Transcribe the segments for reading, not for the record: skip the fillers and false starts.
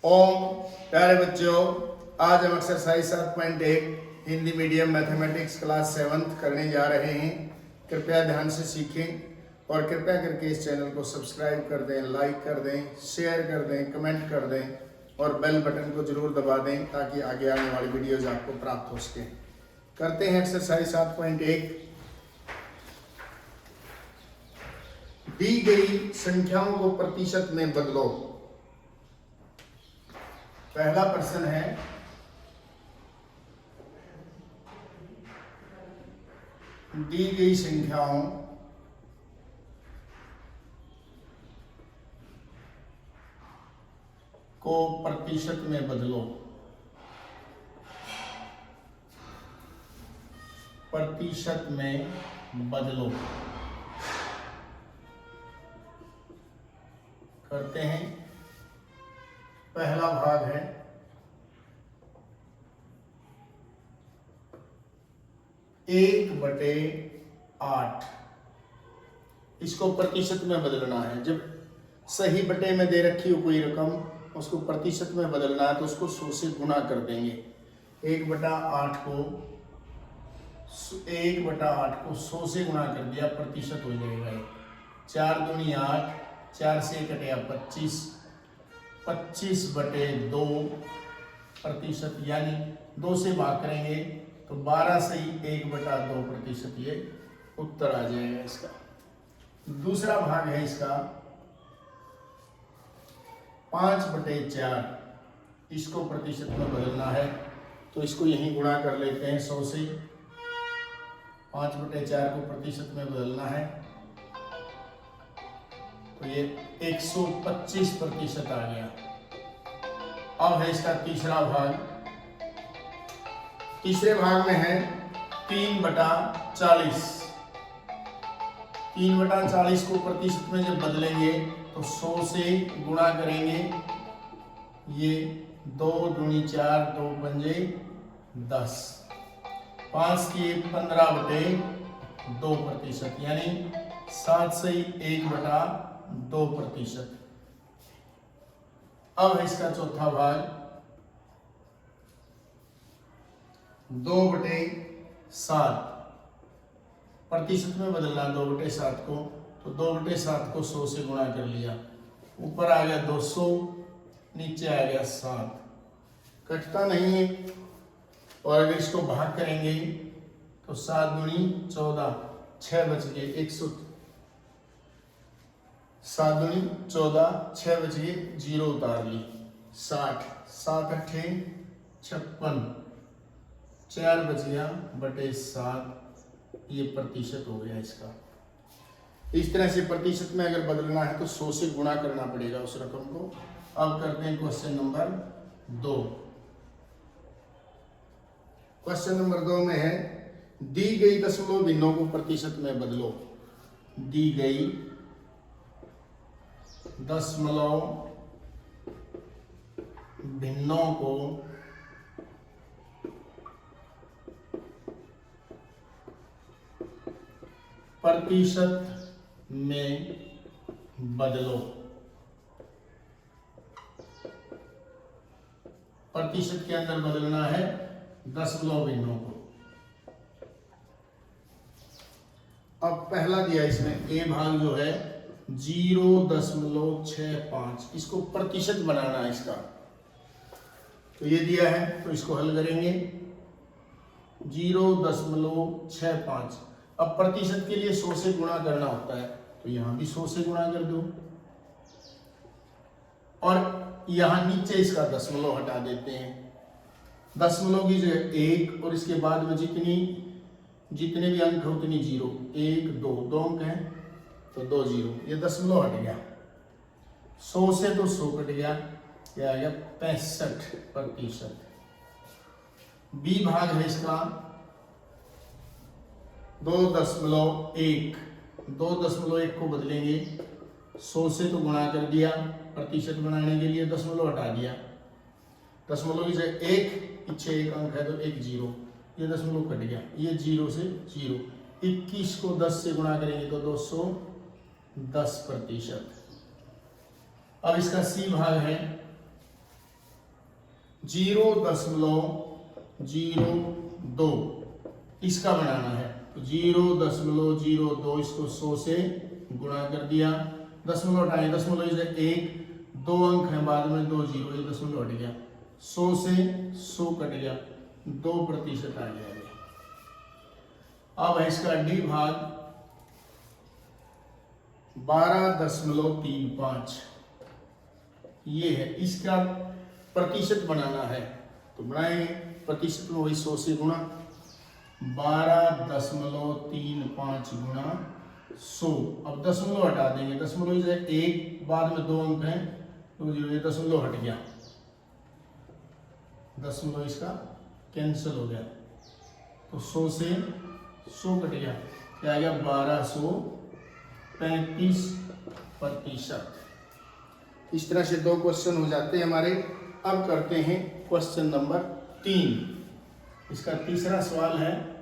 ओम प्यारे बच्चों, आज हम exercise 7.1 Hindi medium mathematics class 7th करने जा रहे हैं। कृपया ध्यान से सीखें और कृपया करके इस चैनल को सब्सक्राइब कर दें, लाइक कर दें, शेयर कर दें, कमेंट कर दें और बेल बटन को जरूर दबा दें ताकि आगे आने वाली वीडियोज आपको प्राप्त हो सके। करते हैं एक्सरसाइज 7.1। दी गई संख्याओं को प्रतिशत में बदलो। पहला प्रश्न है, दी गई संख्याओं को प्रतिशत में बदलो। प्रतिशत में बदलो। करते हैं। पहला भाग है 1/8। इसको प्रतिशत में बदलना है। जब सही बटे में दे रखी हो कोई रकम, उसको प्रतिशत में बदलना है तो उसको 100 से गुणा कर देंगे। 1/8 को 100 से गुणा कर दिया, प्रतिशत हो जाएगा। 4 दूनी 8, 4 से कटेगा 25, 25/2 प्रतिशत, यानी 2 से भाग करेंगे तो 12 से ही 1/2 प्रतिशत, ये उत्तर आ जाएगा इसका। दूसरा भाग है इसका 5/4। इसको प्रतिशत में बदलना है तो इसको यहीं गुणा कर लेते हैं 100 से। 5/4 को प्रतिशत में बदलना है तो ये 125 प्रतिशत आ गया। अब है इसका तीसरा भाग। तीसरे भाग में है 3/40। 3/40 को प्रतिशत में जब बदलेंगे तो 100 से गुणा करेंगे। ये 2 दूनी 4, 2 पंजे 10, 5 की 15/2 प्रतिशत, यानी 7 से 1/2 प्रतिशत। अब है इसका चौथा भाग 2/7। प्रतिशत में बदलना 2/7 को, तो 2/7 को 100 से गुणा कर लिया। ऊपर आ गया 200, नीचे आ गया 7, कटता नहीं है। और अगर इसको भाग करेंगे तो 7 दूनी 14, 6 बच गए 100। 7 दूनी 14, 6 बच गए, 0 उतार ली। 60, 7 8 56, 4 बच गया बटे 7, ये प्रतिशत हो गया इसका। इस तरह से प्रतिशत में अगर बदलना है तो 100 से गुणा करना पड़ेगा उस रकम को। अब करते हैं क्वेश्चन नंबर 2। क्वेश्चन नंबर 2 में है, दी गई दशमलव भिन्नों को प्रतिशत में बदलो। दी गई दशमलव भिन्नों को प्रतिशत में बदलो। प्रतिशत के अंदर बदलना है दशमलव भिन्नों को। अब पहला दिया इसमें ए भाग जो है 0.65, इसको प्रतिशत बनाना है इसका। तो ये दिया है तो इसको हल करेंगे। 0.65, अब प्रतिशत के लिए 100 से गुणा करना होता है तो यहां भी 100 से गुणा कर दो। और यहां नीचे इसका दशमलव हटा देते हैं। दशमलव की जगह 1 और इसके बाद में जितने भी अंक हो उतनी 0, 1 2 अंक हैं तो 2 0, ये दशमलव हट गया। 100 से तो 100 कट गया, क्या आ गया 65 प्रतिशत। बी भाग है इसका 2.1। 2.1 को बदलेंगे, 100 से तो गुणा कर दिया, प्रतिशत बनाने के लिए दशमलव हटा दिया। दशमलव की जगह 1, पीछे 1 अंक है तो 1 0, ये दशमलव कट गया, ये 0 से 0। 21 को 10 से गुणा करेंगे तो 210 प्रतिशत। अब इसका सी भाग है 0.02 इसका बनाना है। तो 0.02 इसको 100 से गुणा कर दिया, दशमलव हटाए, दशमलव इसे 1, 2 अंक है बाद में 2 जीरो, ये दशमलव हट गया, 100 से 100 कट गया, 2% आ गया। अब है इसका डी भाग 12.35, ये है इसका प्रतिशत बनाना है। तो बनाएंगे, प्रतिशत में वही 100 से गुणा, 12.35 गुणा 100। अब दशमलव हटा देंगे, दशमलव से 1 बाद में 2 अंक हैं, तो ये दशमलव हट गया, दशमलव इसका कैंसिल हो गया, तो 100 से 100 कट गया, क्या आ गया 1235%। इस तरह से 2 क्वेश्चन हो जाते हैं हमारे। अब करते हैं क्वेश्चन नंबर 3। इसका तीसरा सवाल है,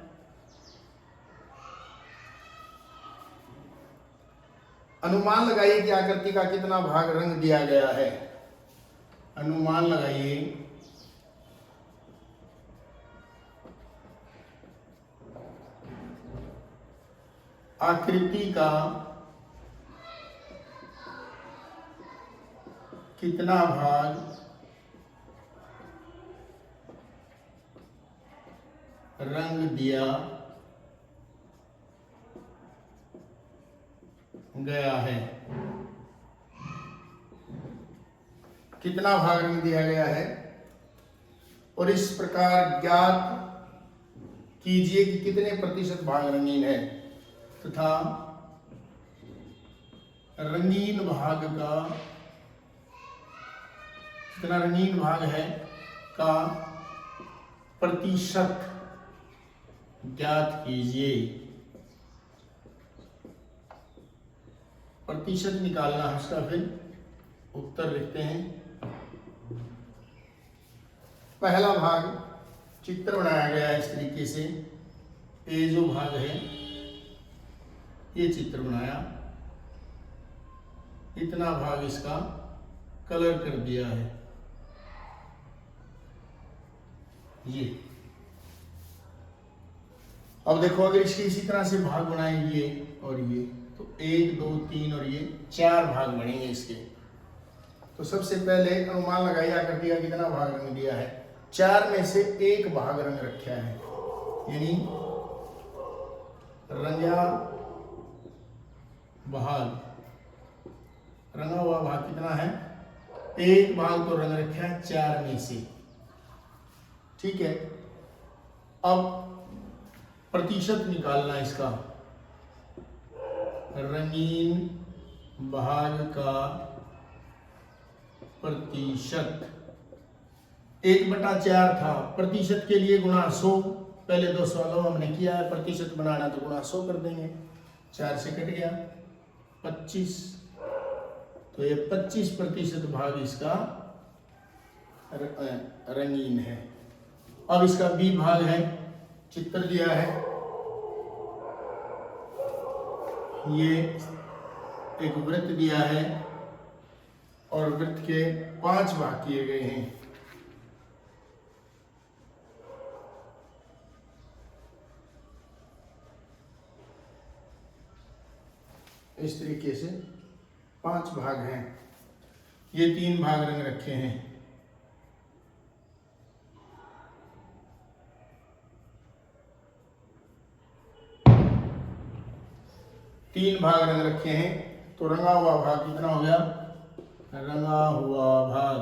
अनुमान लगाइए कि आकृति का कितना भाग रंग दिया गया है। अनुमान लगाइए आकृति का कितना भाग रंग दिया गया है। कितना भाग रंग दिया गया है, और इस प्रकार ज्ञात कीजिए कि कितने प्रतिशत भाग रंगीन है तथा रंगीन भाग का कितना रंगीन भाग है का प्रतिशत ज्ञात कीजिए। प्रतिशत निकालना है उसका, फिर उत्तर लिखते हैं। पहला भाग चित्र बनाया गया है इस तरीके से, ये जो भाग है ये चित्र बनाया, इतना भाग इसका कलर कर दिया है, ये। अब देखो, अगर इसके इसी तरह से भाग बनाएंगे ये और ये, तो 1 2 3 और ये 4 भाग बनेंगे इसके। तो सबसे पहले अनुमान लगाइए आकृति का कितना भाग रंग दिया है। 4 में से 1 भाग रंग रखा है, यानी रंगा भाग, रंगा हुआ भाग कितना है, 1 भाग तो रंग रखा है 4 में से, ठीक है। अब प्रतिशत निकालना इसका, रंगीन भाग का प्रतिशत 1/4 था, प्रतिशत के लिए गुणा 100, पहले 2 सवालों हमने किया है, प्रतिशत बनाना तो गुणा 100 कर देंगे, 4 से कट गया 25, तो ये 25% भाग इसका रंगीन है। अब इसका बी भाग है, चित्र दिया है, ये एक वृत्त दिया है और वृत्त के 5 भाग किए गए हैं। इस तरीके से 5 भाग हैं, ये 3 भाग रंग रखे हैं। तीन भाग रंग रखे हैं, तो रंगा हुआ भाग कितना हो गया, रंगा हुआ भाग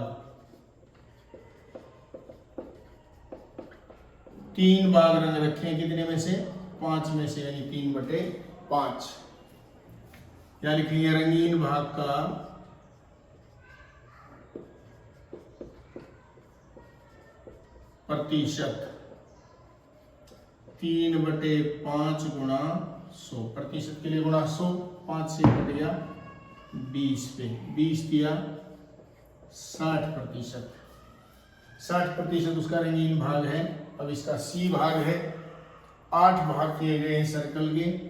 3 भाग रंग रखे हैं, कितने में से, 5 में से, यानी 3/5। या लिखेंगे रंगीन भाग का प्रतिशत 3/5 गुणा 100, प्रतिशत के लिए गुणा 100, 5 से कट गया 20 पे, 20 दिया 60%, 60% उसका रंगीन भाग है। अब इसका सी भाग है, 8 भाग किए गए हैं सर्कल के,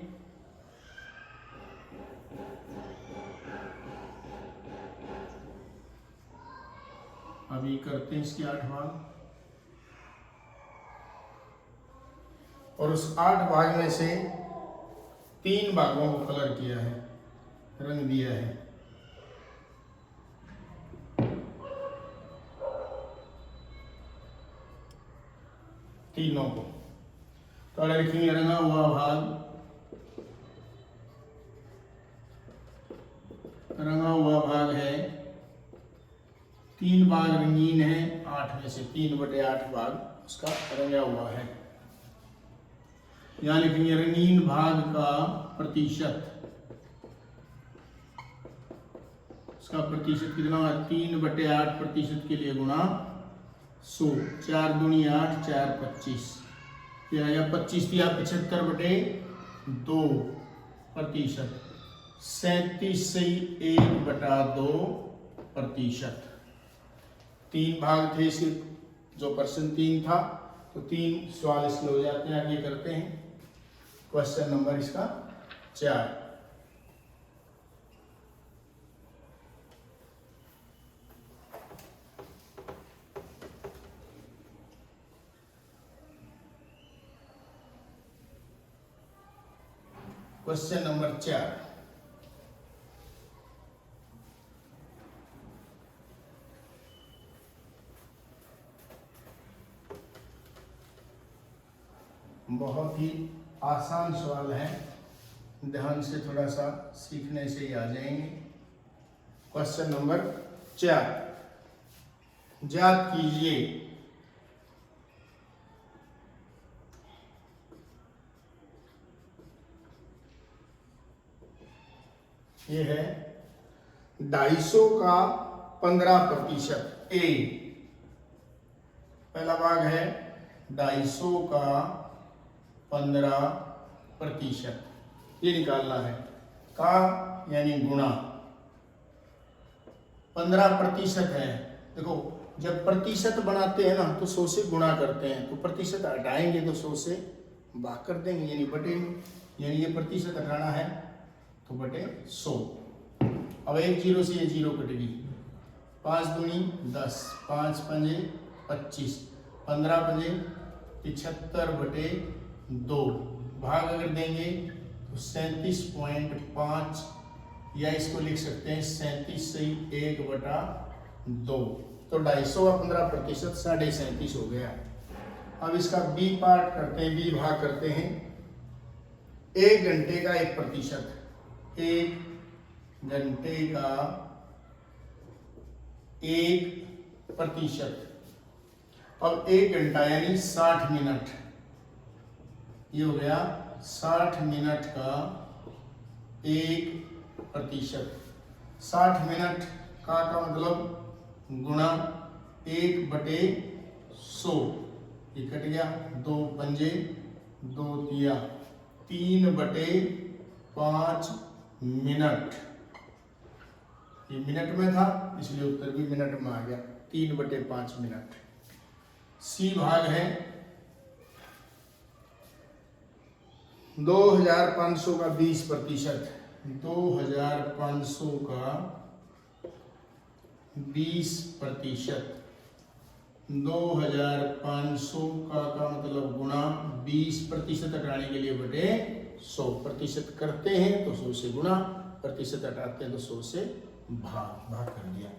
अभी करते हैं इसके 8 भाग, और उस 8 भाग में से 3 भागों को कलर किया है, रंग दिया है। तीनों को तो अगर लिखेंगे रंगा हुआ भाग, रंगा हुआ भाग है, 3 भाग रंगीन है, 8 में से 3/8 भाग उसका रंगा हुआ है। यहां लिखेंगे रंगीन भाग का प्रतिशत, उसका प्रतिशत कितना है, 3/8% के लिए गुणा 100, 4 दूनी 8, 4 25, ये आया 25 दिया 75/2%, 37 से 1/2%। 3 भाग थे इसके, जो पर्सन 3 था, तो 3 सवाल इसके हो जाते हैं। आगे करते हैं क्वेश्चन नंबर इसका 4। क्वेश्चन नंबर 4, बहुत ही आसान सवाल है, ध्यान से थोड़ा सा सीखने से ही आ जाएंगे। क्वेश्चन नंबर 4, ज्ञात कीजिए ये है 250 का 15%। ए पहला भाग है 250 का 15%, ये निकालना है। का यानी गुणा, 15% है। देखो जब प्रतिशत बनाते हैं ना तो 100 से गुणा करते हैं, तो प्रतिशत हटाएंगे तो 100 से भाग कर देंगे, यानी बटेंगे, यानी ये प्रतिशत हटाना है तो बटे 100। अब 1 0 से ये 0 कटेगी, 5 दूनी 10, 5 पंजे 25, 15 पंजे 75/2, भाग अगर देंगे तो 37.5, या इसको लिख सकते हैं 37 से 1/2। तो 250 का 15% 37.5 हो गया। अब इसका बी पार्ट करते हैं, बी भाग करते हैं। 1 घंटे का 1%, 1 घंटे का 1%। अब 1 घंटा यानी 60 मिनट, ये हो गया 60 मिनट का 1%। 60 मिनट का मतलब गुणा 1/100, ये कट गया, 2 पंजे 2 दिया 3/5 मिनट, ये मिनट में था इसलिए उत्तर भी मिनट में आ गया, 3/5 मिनट। सी भाग है 2500 का 20%, 2500 का 20%, 2500 का मतलब गुणा 20% हटाने के लिए बटे 100%। करते हैं तो 100 से गुणा, प्रतिशत हटाते हैं तो 100 से भाग कर दिया।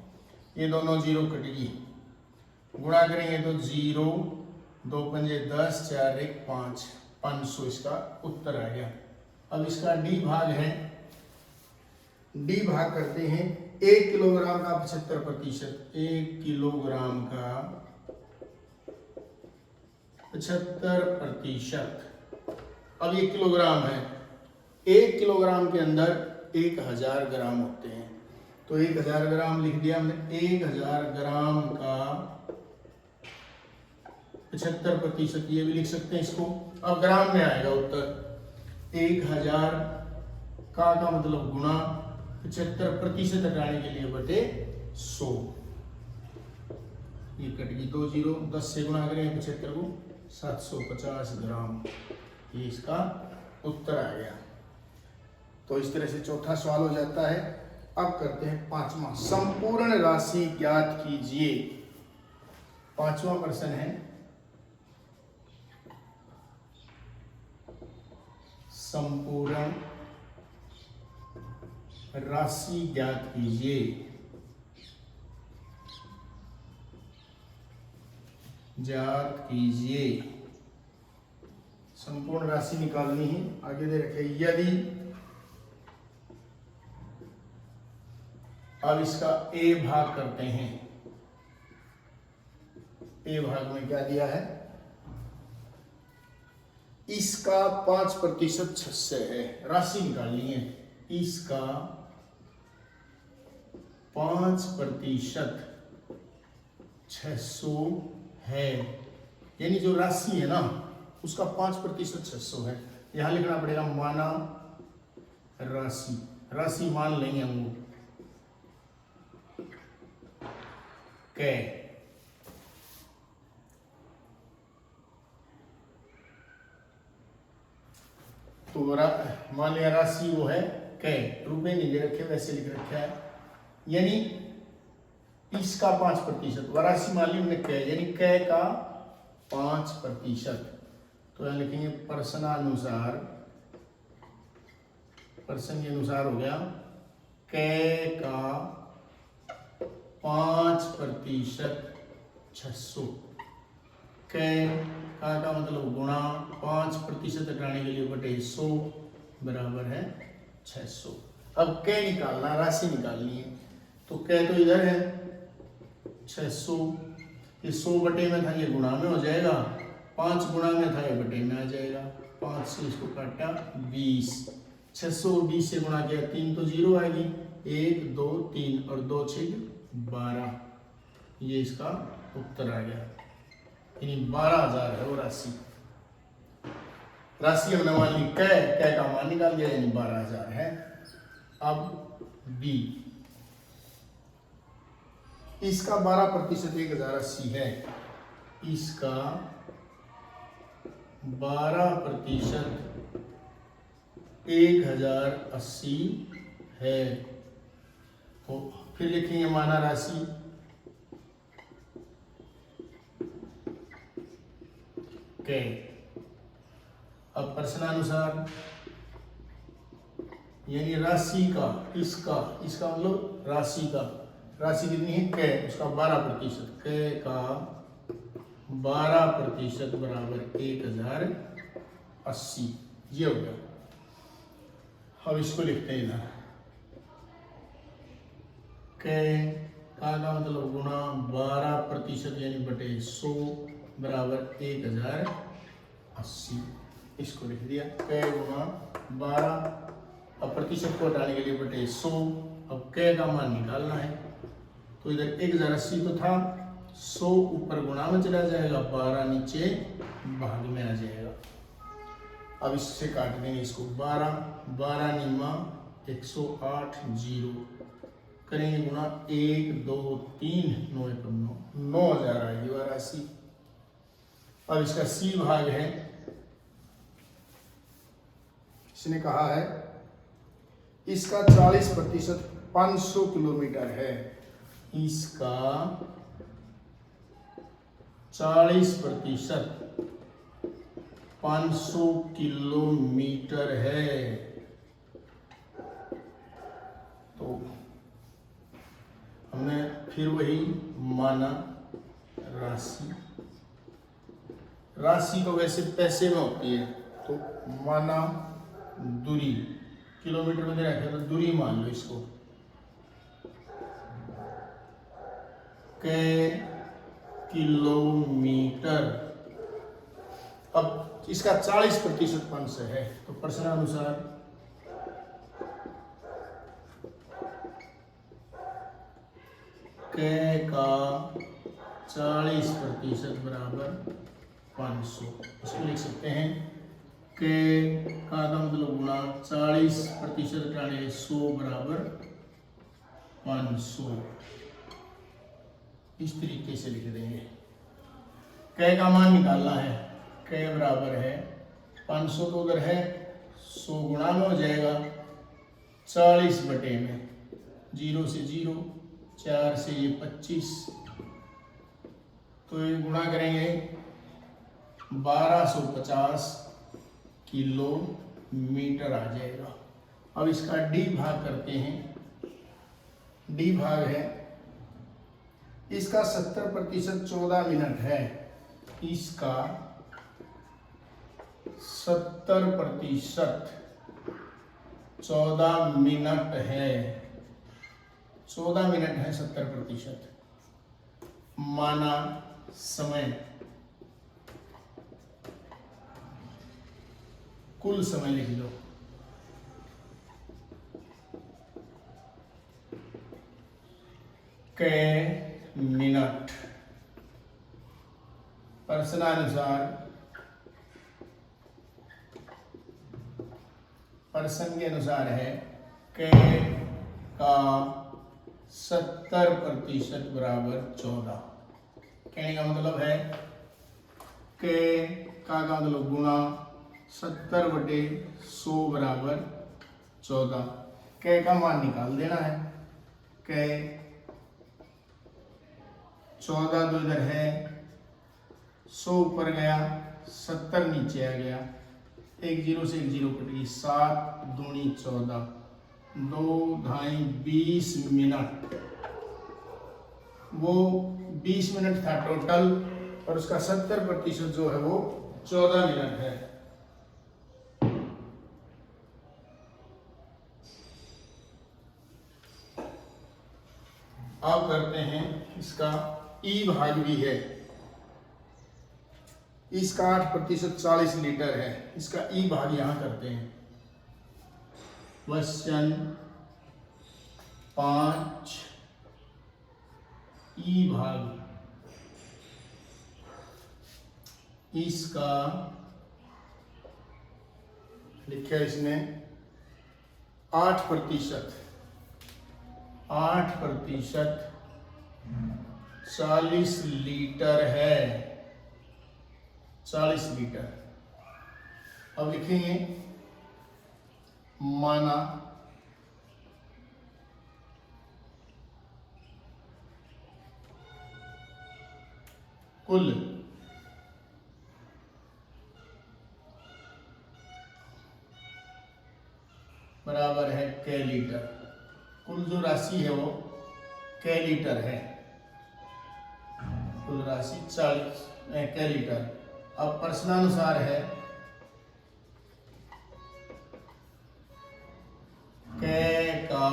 ये दोनों 0 कटेगी, गुणा करेंगे तो 0, 2 पंजे 10, 4 1 5, 500 इसका उत्तर आ गया। अब इसका डी भाग है, डी भाग करते हैं 1 किलोग्राम का 75%, 1 किलोग्राम का 75%। अब 1 किलोग्राम है, 1 किलोग्राम के अंदर 1000 ग्राम होते हैं, तो 1000 ग्राम लिख दिया हमने। 1000 ग्राम का 75%, ये भी लिख सकते हैं इसको। अब ग्राम में आएगा उत्तर, 1000 का मतलब गुणा 75% हटाने के लिए बटे 100, ये कट गई 2 0, 10 से गुणा करेंगे 75 को 750 ग्राम, ये इसका उत्तर आ गया। तो इस तरह से चौथा सवाल हो जाता है। अब करते हैं 5वां, संपूर्ण राशि ज्ञात कीजिए। 5वां प्रश्न है, संपूर्ण राशि ज्ञात कीजिए। ज्ञात कीजिए, संपूर्ण राशि निकालनी है। आगे दे रखे यदि, अब इसका ए भाग करते हैं। ए भाग में क्या दिया है, इसका 5% 600 है, राशि निकालनी है। इसका 5% 600 है, यानी जो राशि है ना उसका 5% 600 है। यहां लिखना पड़ेगा माना राशि, राशि मान लेंगे हम लोग कै। तो मान लिया राशि वो है कै, रुपए नहीं दे रखे, वैसे लिख रखा है, यानी इसका 5%, राशि मान ली हमने कै, यानी कै का 5%। तो यहां लिखेंगे प्रश्नानुसार, प्रश्न के अनुसार हो गया कै का 5% 600। कै का मतलब गुणा 5% हटाने के लिए बटे 100 बराबर है 600। अब कै निकालना, राशि निकालनी है, तो कै तो इधर है 600, ये 100 बटे में था, ये गुणा में हो जाएगा, 5 गुणा में था, ये बटे में आ जाएगा। 5 से इसको काटा 20, 600 20 से गुणा किया 3 तो 0 आएगी, 1 2 3 और 2 6 12, ये इसका उत्तर आ गया, यानी 12,000 है वो राशि। राशि हमने मान ली कै का मान निकाल दिया, यानी 12,000 है। अब बी, इसका 12% 1080 है, इसका 12% 1080 है। तो फिर लिखेंगे माना राशि कै। अब प्रश्नानुसार, यानी राशि का, इसका मतलब राशि का, राशि कितनी है कै, उसका 12%, कै का 12% बराबर 1080, ये हो गया। अब इसको लिखते हैं इधर, कै का मतलब गुणा 12% यानी बटे 100 बराबर 1080, इसको लिख दिया कै गुणा 12, अब प्रतिशत को हटाने के लिए बटे 100। अब कै का मान निकालना है, तो इधर 1080 तो था, 100 ऊपर गुणा में चला जाएगा, 12 नीचे भाग में आ जाएगा। अब इससे काट देंगे इसको, 12 निमा 108 0 करेंगे गुणा 1 2 3 9 9, 9,000 आएगी वह राशि। अब इसका सी भाग है, इसने कहा है इसका 40% 500 किलोमीटर है, इसका 40% 500 किलोमीटर है। तो हमने फिर वही माना राशि, राशि को वैसे पैसे में होती है, तो माना दूरी, किलोमीटर में दे रखा है तो दूरी मान लो इसको, कै किलोमीटर। अब इसका 40% 500 है, तो प्रश्नानुसार कै का 40% बराबर 500, इसको लिख सकते हैं कै का मतलब गुणा 40% हटाने 100 बराबर 500, इस तरीके से लिख देंगे। कै का मान निकालना है, कै बराबर है 500 तो उधर है, 100 गुणा में हो जाएगा 40 बटे में, 0 से 0, 4 से ये 25, तो ये गुणा करेंगे 1250 किलोमीटर आ जाएगा। अब इसका डी भाग करते हैं। डी भाग है, इसका 70% 14 मिनट है, इसका 70% 14 मिनट है। 14 मिनट है 70%। माना समय, कुल समय लिख लो। के मिनट प्रश्नानुसार, प्रश्न के अनुसार है के का 70% बराबर 14। कहने का मतलब है के का मतलब गुणा 70/100 बराबर 14। के का मान निकाल देना है। के 14 तो इधर है, 100 ऊपर गया, 70 नीचे आ गया, एक जीरो से एक जीरो कट गई, 7 दूनी 14, 2 ढाई 20 मिनट। वो 20 मिनट था टोटल, और उसका 70% जो है वो 14 मिनट है। अब करते हैं इसका ई भाग भी है। इसका 8% 40 लीटर है। इसका ई भाग यहां करते हैं। क्वेश्चन 5 ई भाग, इसका लिखा है इसने 8% 40 लीटर है। 40 लीटर। अब लिखेंगे माना कुल बराबर है के लीटर। कुल जो राशि है वो के लीटर है। कुल राशि 40 के लीटर। अब प्रश्नानुसार है के का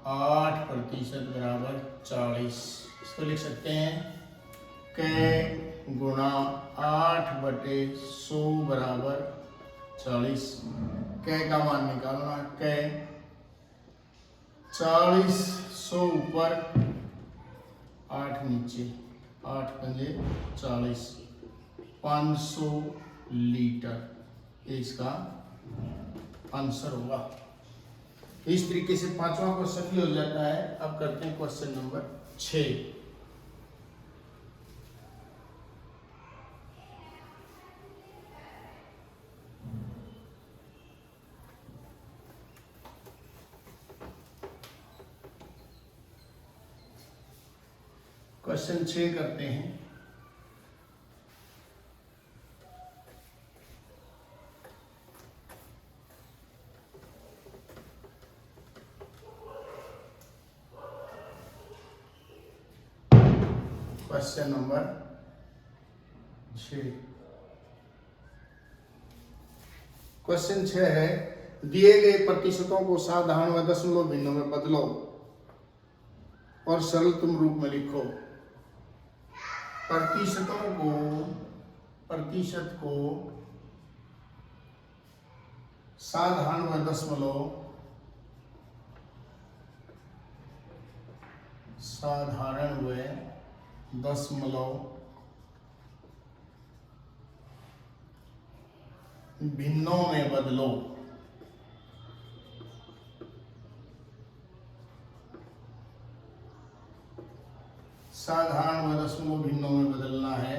8% बराबर 40। इसको लिख सकते हैं के गुणा 8/100 बराबर 40। के का मान निकालना। के 40 100 ऊपर 8 नीचे, 8 पंजे 40, 500 लीटर। ये इसका आंसर होगा। इस तरीके से 5वां क्वेश्चन भी हो जाता है। अब करते हैं क्वेश्चन नंबर 6। क्वेश्चन 6 करते हैं। Question number 6। क्वेश्चन 6 है, दिए गए प्रतिशतों को साधारण व दशमलव भिन्नों में बदलो और सरलतम रूप में लिखो। प्रतिशत को साधारण व दशमलव भिन्नों में बदलो। साधारण व दशमलव भिन्नों में बदलना है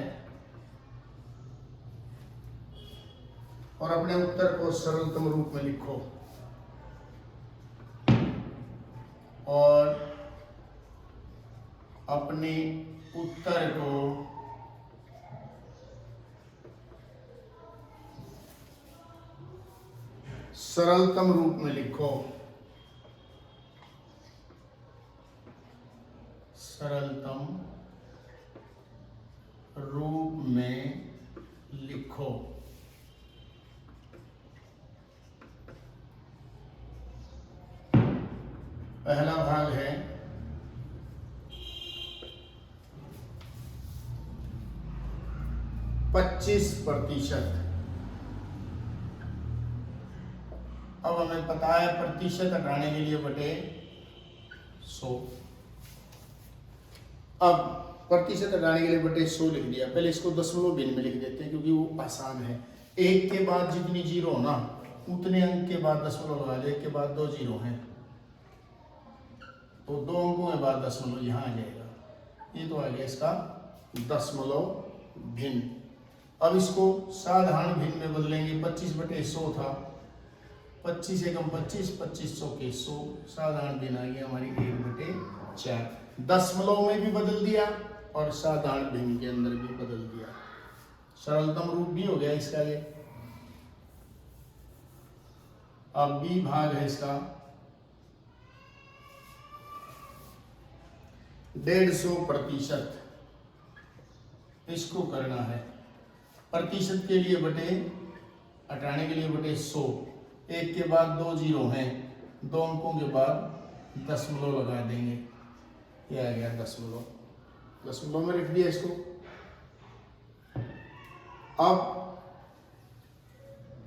और अपने उत्तर को सरलतम रूप में लिखो। और अपने उत्तर को सरलतम रूप में लिखो, सरलतम रूप में लिखो। पहला भाग है 25%। अब हमें पता है प्रतिशत हटाने के लिए बटे 100। अब प्रतिशत हटाने के लिए बटे 100 लिख दिया। पहले इसको दशमलव भिन्न में लिख देते हैं क्योंकि वो आसान है। एक के बाद जितनी जीरो ना उतने अंक के बाद दशमलव लगा दे। एक के बाद 2 जीरो हैं तो 2 अंकों के बाद दशमलव यहाँ आ जाएगा। ये तो आ गया इसका दशमलव भिन्न। अब इसको साधारण भिन्न में बदलेंगे। 25/100 था, 25 एकम 25, 2500 के 100। साधारण भिन्न आ गया हमारी 1/4। दशमलव में भी बदल दिया और साधारण भिन्न के अंदर भी बदल दिया। सरलतम रूप भी हो गया इसका ये। अब बी भाग है इसका 150%। इसको करना है प्रतिशत के लिए बटे हटाने के लिए बटे 100। एक के बाद 2 जीरो हैं, 2 अंकों के बाद दशमलव लगा देंगे। ये आ गया दशमलव। दशमलव में लिख दिया इसको। अब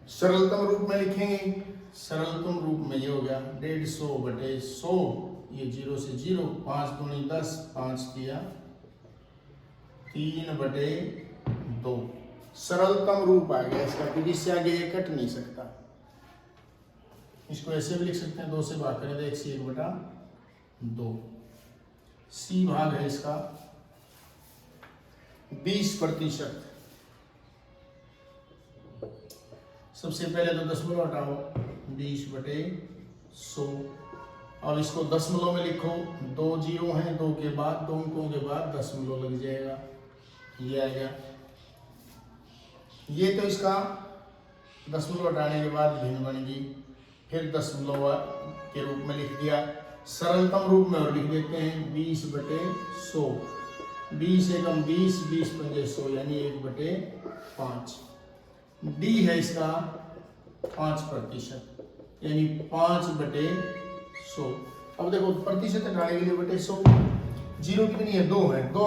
सरलतम रूप में लिखेंगे। सरलतम रूप में ये हो गया 150/100। ये 0 से 0, 5 दूनी 10, 5 किया 3/2। सरलतम रूप आ गया इसका क्योंकि इससे आगे ये कट नहीं सकता। इसको ऐसे भी लिख सकते हैं, 2 से भाग करें तो 1 से 1/2। सी भाग है इसका 20%। सबसे पहले तो दशमलव हटाओ, 20/100। अब इसको दशमलव में लिखो। 2 जीरो हैं, 2 के बाद 2 अंकों के बाद दशमलव लग जाएगा। ये आ गया। ये तो इसका दशमलव हटाने के बाद भिन्न बन गई। फिर दशमलव के रूप में लिख दिया। सरलतम रूप में और लिख देते हैं 20/100। 20 एकम 20, 20×5 100 यानी 1/5। डी है इसका 5% यानी 5/100। अब देखो प्रतिशत हटाने के लिए बटे 100। जीरो कितनी है? 2 है। 2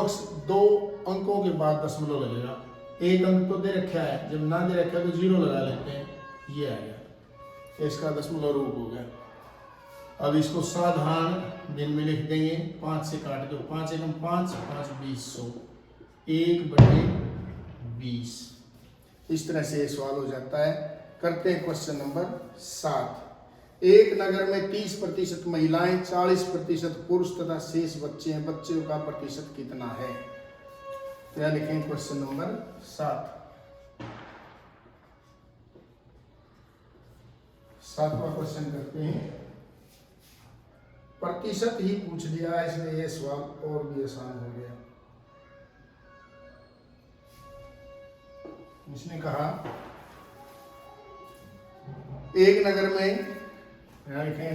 अंकों के बाद दशमलव लगेगा। एक अंक तो दे रखा है, जब ना दे रखा है तो 0 लगा लेते हैं। ये आ गया, इसका दशमलव रूप हो गया। अब इसको साधारण भिन्न में लिख देंगे। 5 से काट दो, 5 एकम 5, 5 20 1/20। इस तरह से ये सवाल हो जाता है। करते हैं क्वेश्चन नंबर 7। एक नगर में 30% महिलाएं, 40% पुरुष तथा शेष बच्चे हैं। बच्चों का प्रतिशत कितना है? तो यह लिखेंगे क्वेश्चन नंबर 7। 7वां क्वेश्चन करते हैं। प्रतिशत ही पूछ दिया है इसलिए यह सवाल और भी आसान हो गया। इसने कहा एक नगर में,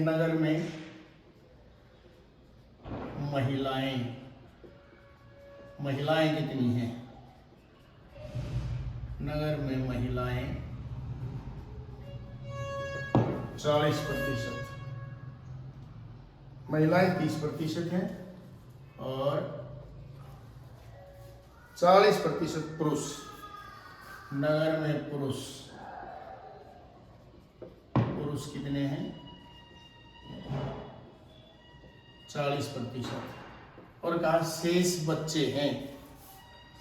नगर में महिलाएं कितनी हैं? नगर में महिलाएं 40%, महिलाएं 30% हैं और 40% पुरुष। नगर में पुरुष कितने हैं? 40%। और कहा शेष बच्चे हैं।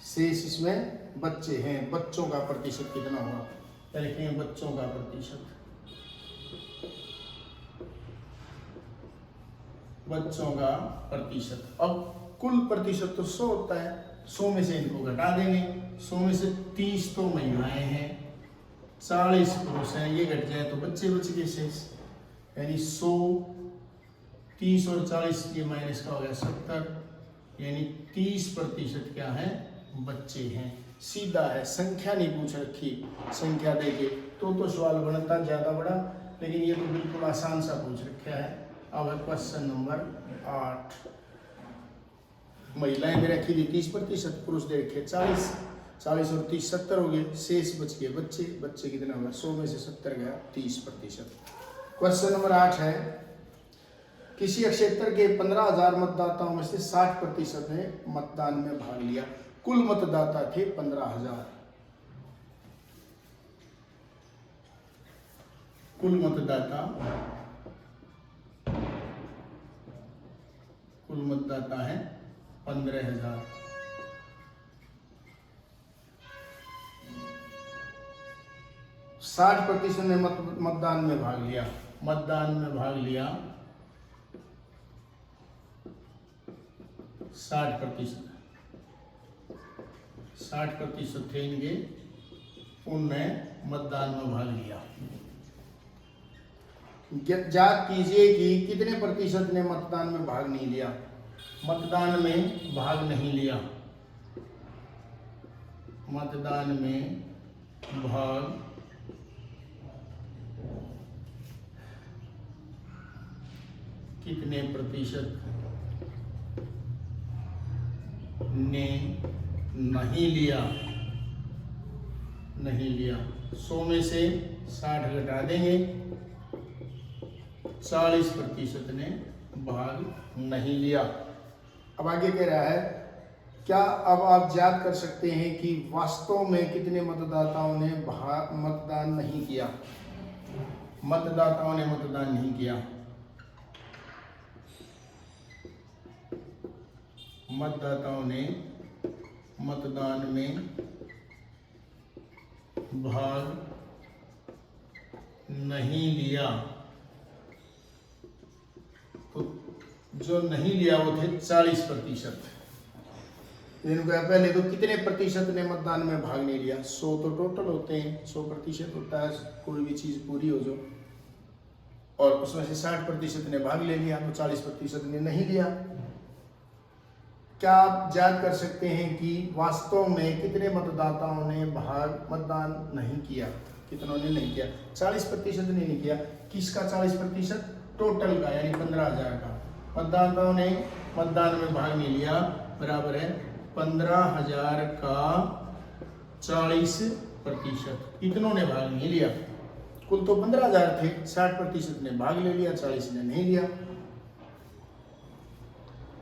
शेष इसमें बच्चे हैं। बच्चों का प्रतिशत कितना होगा? लिखते हैं बच्चों का प्रतिशत। बच्चों का प्रतिशत। अब कुल प्रतिशत तो 100 होता है। 100 में से इनको घटा देंगे। 100 में से 30 तो महिलाएं हैं, 40 पुरुष हैं। ये घट जाए तो बच्चे बच गए शेष। यानी 100, 30 और 40 ये माइनस का हो गया 70। यानी 30% क्या है? बच्चे हैं। सीधा है, संख्या नहीं पूछ रखी। संख्या देके तो सवाल बनता ज़्यादा बड़ा, लेकिन ये तो बिल्कुल आसान सा पूछ रखा है। अब है क्वेश्चन नंबर 8। महिलाएं दे रखी थी 30%, पुरुष दे रखे 40। 40 और 30 70 हो गए, शेष बच गए बच्चे। बच्चे कितना होगा? 100 में से 70 गया 30%। क्वेश्चन नंबर 8 है, किसी क्षेत्र के 15,000 मतदाताओं में से 60% ने मतदान में भाग लिया। कुल मतदाता थे 15,000। कुल मतदाता है 15,000। साठ प्रतिशत ने मतदान में भाग लिया। मतदान में भाग लिया 60%। 60% थे इनके, उनने मतदान में भाग लिया। जांच कीजिए कि कितने प्रतिशत ने मतदान में भाग नहीं लिया। मतदान में भाग नहीं लिया। मतदान में भाग कितने प्रतिशत ने नहीं लिया। 100 में से 60 घटा देंगे, 40% ने भाग नहीं लिया। अब आगे कह रहा है, क्या अब आप याद कर सकते हैं कि वास्तव में कितने मतदाताओं ने मतदान नहीं किया। मतदाताओं ने मतदान नहीं किया। मतदाताओं ने मतदान में भाग नहीं लिया। तो जो नहीं लिया वो थे 40%। इनको पहले तो कितने प्रतिशत ने मतदान में भाग नहीं लिया। 100 तो टोटल होते हैं, 100% होता है कोई भी चीज पूरी हो जो, और उसमें से 60% ने भाग ले लिया, तो 40% ने नहीं लिया। क्या आप याद कर सकते हैं कि वास्तव में कितने मतदाताओं ने मतदान नहीं किया। कितनों ने नहीं किया? 40% ने नहीं किया। किसका 40%? टोटल का, यानी 15,000 का। मतदाताओं ने मतदान में भाग नहीं लिया बराबर है 15,000 का 40%। इतनों ने भाग नहीं लिया। कुल तो 15,000 थे, 60% ने भाग ले लिया, 40 ने नहीं लिया।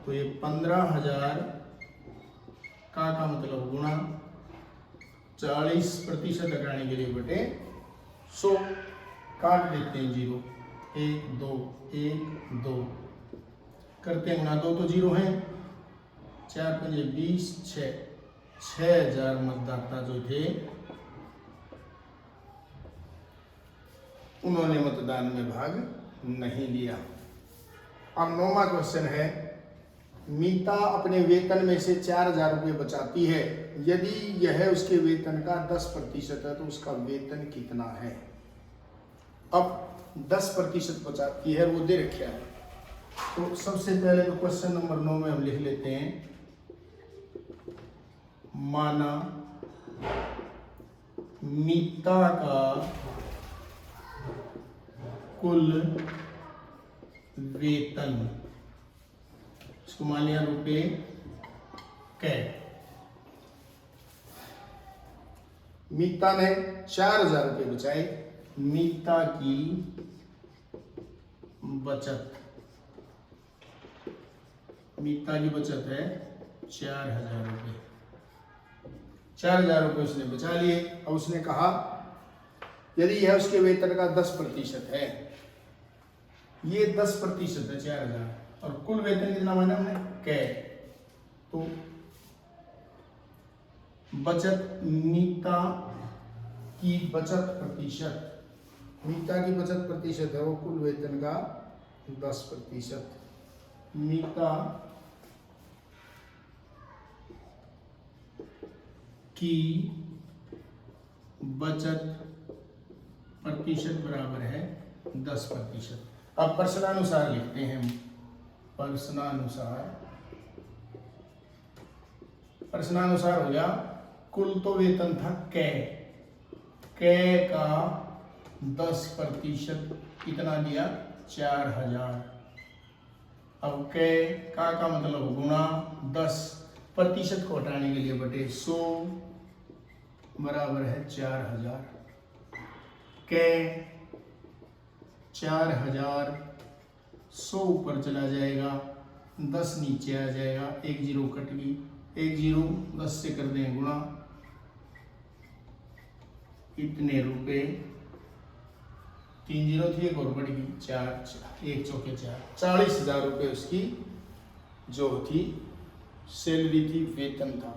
तो ये 15,000 का मतलब गुणा 40% हटाने के लिए बटे 100, काट देते हैं 0, 1 2 1 2 करते हैं गुणा, 2 तो 0 हैं, 4 5 20 6,000 मतदाता जो थे उन्होंने मतदान में भाग नहीं लिया। अब 9वां क्वेश्चन है, मीता अपने वेतन में से 4,000 रुपये बचाती है। यदि यह उसके वेतन का 10% है तो उसका वेतन कितना है। अब 10% बचाती है, वो दे रखा है। तो सबसे पहले तो क्वेश्चन नंबर 9 में हम लिख लेते हैं, माना मीता का कुल वेतन, इसको मान लिया रुपये कै। मीता ने 4,000 रुपये बचाए। मीता की बचत, मीता की बचत है 4,000 रुपये। 4,000 रुपये उसने बचा लिए। और उसने कहा यदि यह उसके वेतन का 10% है, ये 10% है 4,000, और कुल वेतन कितना माना हमने कै। तो बचत, मीता की बचत प्रतिशत, मीता की बचत प्रतिशत है वो कुल वेतन का 10%। मीता की बचत प्रतिशत बराबर है 10%। अब प्रश्नानुसार लिखते हैं हम। प्रश्नानुसार हो गया, कुल तो वेतन था कै, कै का 10% कितना दिया, 4000। अब कै का मतलब गुणा 10% को हटाने के लिए बटे 100 बराबर है 4000। कै 4000 100 ऊपर चला जाएगा, 10 नीचे आ जाएगा, 1 0 कट गई, 1 0 10 से कर दें गुणा, इतने रुपए, 3 0 थी, एक और बढ़ गई, 4 1 चौके 4, 40,000 रुपये उसकी जो थी सैलरी थी, वेतन था।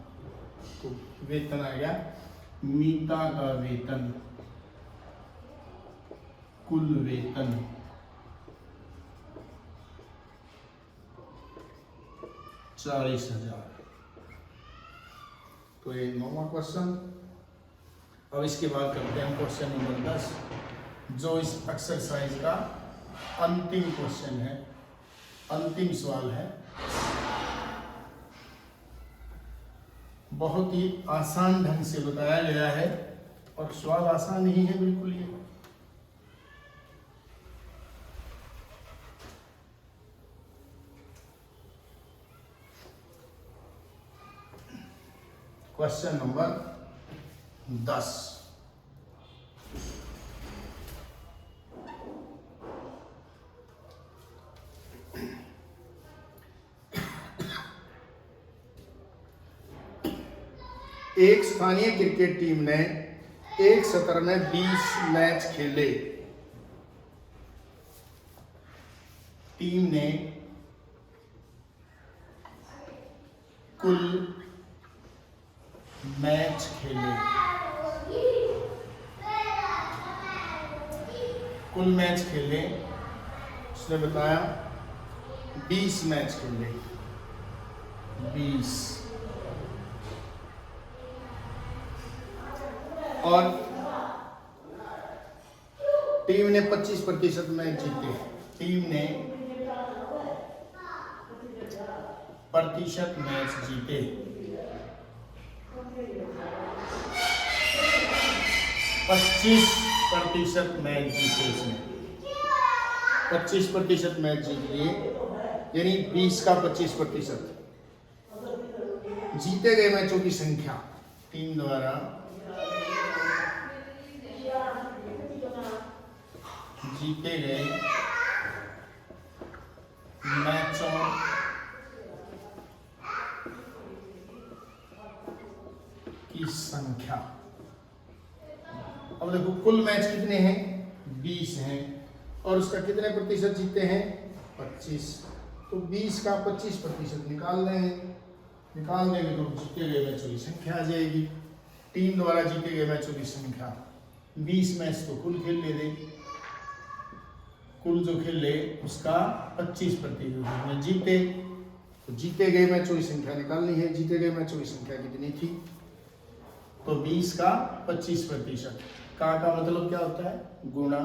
तो वेतन आ गया, मीता का वेतन, कुल वेतन 40,000। तो ये 9वां क्वेश्चन। अब इसके बाद करते हैं क्वेश्चन नंबर 10, जो इस एक्सरसाइज का अंतिम क्वेश्चन है, अंतिम सवाल है। बहुत ही आसान ढंग से बताया गया है और सवाल आसान ही है बिल्कुल। ये क्वेश्चन नंबर 10, एक स्थानीय क्रिकेट टीम ने एक सत्र में 20 मैच खेले। टीम ने कुल मैच खेले, कुल मैच खेले उसने बताया 20 मैच खेले, 20। और टीम ने 25% मैच जीते। टीम ने प्रतिशत मैच जीते, 25% मैच जीते। इसमें 25% मैच जीत लिए, यानी 20 का 25%। जीते गए मैचों की संख्या टीम द्वारा जीते गए मैचों की संख्या। अब देखो कुल मैच कितने हैं, 20 हैं, और उसका कितने प्रतिशत जीते हैं, 25। तो 20 का 25% निकाल देंगे, निकाल देंगे तो जीते गए मैचों की संख्या आ जाएगी। टीम द्वारा जीते गए मैचों की संख्या, 20 मैच तो कुल खेल ले दे, कुल जो खेले उसका 25% में जीते। तो जीते गए मैचों की संख्या निकालनी है। जीते गए मैचों की संख्या कितनी थी, तो 20 का 25%। का मतलब क्या होता है, गुणा,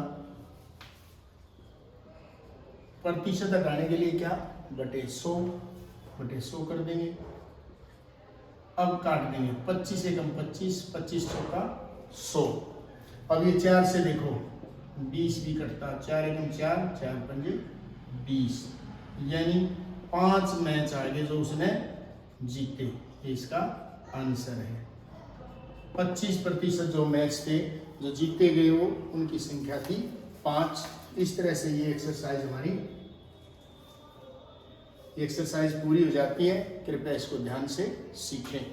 प्रतिशत हटाने के लिए क्या, बटे 100, बटे 100 कर देंगे। अब काट देंगे, 25 एकम 25, 25 चौका 100। अब ये 4 से देखो 20 भी कटता, 4 एकम 4, 4 पंजे 20, यानी 5 मैच आगे जो उसने जीते, ये इसका आंसर है। 25% जो मैच थे जो जीते गए वो उनकी संख्या थी 5। इस तरह से ये एक्सरसाइज हमारी एक्सरसाइज पूरी हो जाती है। कृपया इसको ध्यान से सीखें।